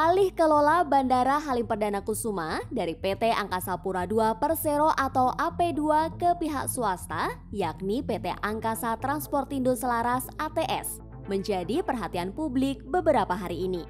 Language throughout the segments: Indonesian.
Alih kelola Bandara Halim Perdana Kusuma dari PT Angkasa Pura II Persero atau AP2 ke pihak swasta, yakni PT Angkasa Transportindo Selaras ATS, menjadi perhatian publik beberapa hari ini.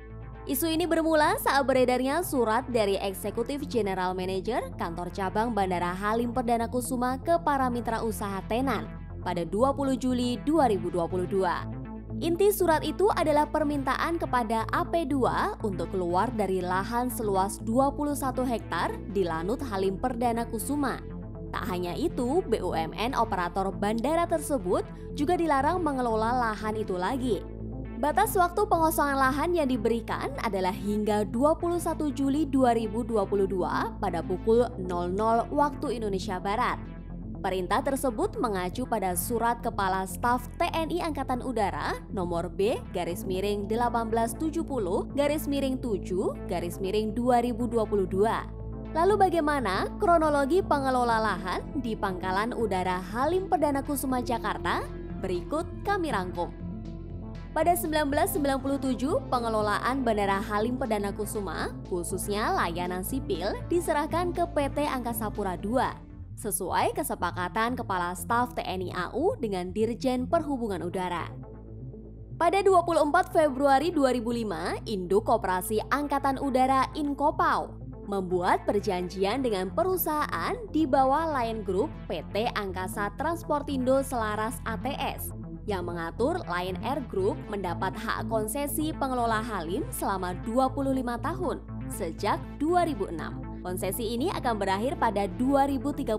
Isu ini bermula saat beredarnya surat dari Eksekutif General Manager Kantor Cabang Bandara Halim Perdana Kusuma ke para mitra usaha tenan pada 20 Juli 2022. Inti surat itu adalah permintaan kepada AP2 untuk keluar dari lahan seluas 21 hektar di Lanut Halim Perdana Kusuma. Tak hanya itu, BUMN operator bandara tersebut juga dilarang mengelola lahan itu lagi. Batas waktu pengosongan lahan yang diberikan adalah hingga 21 Juli 2022 pada pukul 00 waktu Indonesia Barat. Perintah tersebut mengacu pada Surat Kepala Staf TNI Angkatan Udara nomor B-1870-7-2022. Lalu bagaimana kronologi pengelola lahan di Pangkalan Udara Halim Perdana Kusuma Jakarta? Berikut kami rangkum. Pada 1997, pengelolaan Bandara Halim Perdana Kusuma, khususnya layanan sipil, diserahkan ke PT Angkasa Pura II. Sesuai kesepakatan Kepala Staf TNI AU dengan Dirjen Perhubungan Udara. Pada 24 Februari 2005, Induk Koperasi Angkatan Udara Inkopau membuat perjanjian dengan perusahaan di bawah Lion Group PT Angkasa Transportindo Selaras ATS yang mengatur Lion Air Group mendapat hak konsesi pengelola Halim selama 25 tahun sejak 2006. Konsesi ini akan berakhir pada 2031.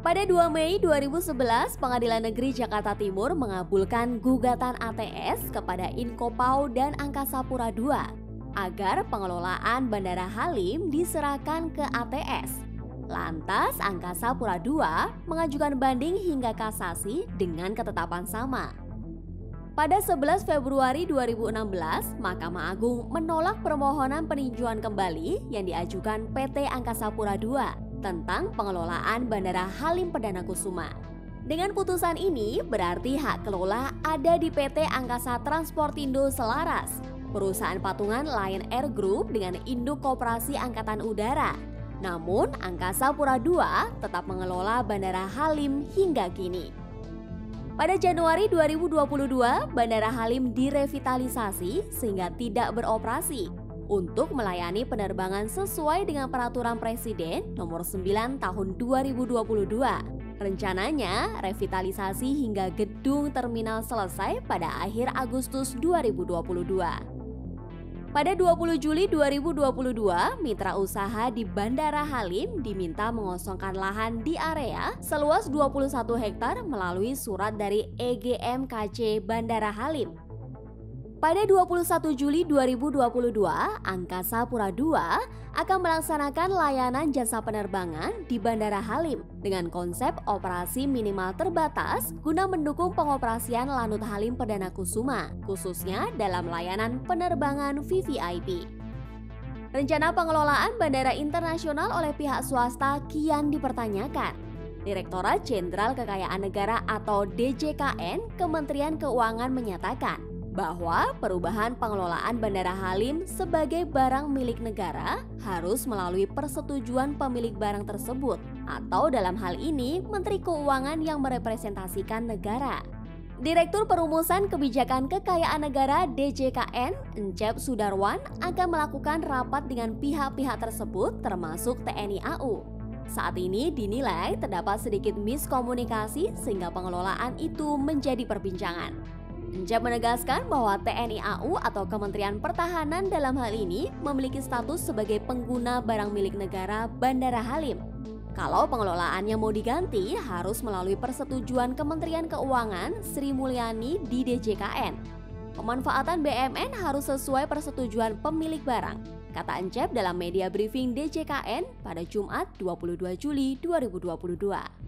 Pada 2 Mei 2011, Pengadilan Negeri Jakarta Timur mengabulkan gugatan ATS kepada Inkopau dan Angkasa Pura II agar pengelolaan Bandara Halim diserahkan ke ATS. Lantas, Angkasa Pura II mengajukan banding hingga kasasi dengan ketetapan sama. Pada 11 Februari 2016, Mahkamah Agung menolak permohonan peninjauan kembali yang diajukan PT Angkasa Pura II tentang pengelolaan Bandara Halim Perdana Kusuma. Dengan putusan ini, berarti hak kelola ada di PT Angkasa Transportindo Selaras, perusahaan patungan Lion Air Group dengan Induk Koperasi Angkatan Udara. Namun, Angkasa Pura II tetap mengelola Bandara Halim hingga kini. Pada Januari 2022, Bandara Halim direvitalisasi sehingga tidak beroperasi untuk melayani penerbangan sesuai dengan Peraturan Presiden Nomor 9 Tahun 2022. Rencananya, revitalisasi hingga gedung terminal selesai pada akhir Agustus 2022. Pada 20 Juli 2022, mitra usaha di Bandara Halim diminta mengosongkan lahan di area seluas 21 hektar melalui surat dari EGMKC Bandara Halim. Pada 21 Juli 2022, Angkasa Pura II akan melaksanakan layanan jasa penerbangan di Bandara Halim dengan konsep operasi minimal terbatas guna mendukung pengoperasian Lanut Halim Perdana Kusuma, khususnya dalam layanan penerbangan VVIP. Rencana pengelolaan bandara internasional oleh pihak swasta kian dipertanyakan. Direktorat Jenderal Kekayaan Negara atau DJKN Kementerian Keuangan menyatakan bahwa perubahan pengelolaan Bandara Halim sebagai barang milik negara harus melalui persetujuan pemilik barang tersebut atau dalam hal ini Menteri Keuangan yang merepresentasikan negara. Direktur Perumusan Kebijakan Kekayaan Negara DJKN, Encep Sudarwan, akan melakukan rapat dengan pihak-pihak tersebut termasuk TNI AU. Saat ini dinilai terdapat sedikit miskomunikasi sehingga pengelolaan itu menjadi perbincangan. Encep menegaskan bahwa TNI AU atau Kementerian Pertahanan dalam hal ini memiliki status sebagai pengguna barang milik negara Bandara Halim. Kalau pengelolaannya mau diganti, harus melalui persetujuan Kementerian Keuangan Sri Mulyani di DJKN. Pemanfaatan BUMN harus sesuai persetujuan pemilik barang, kata Encep dalam media briefing DJKN pada Jumat 22 Juli 2022.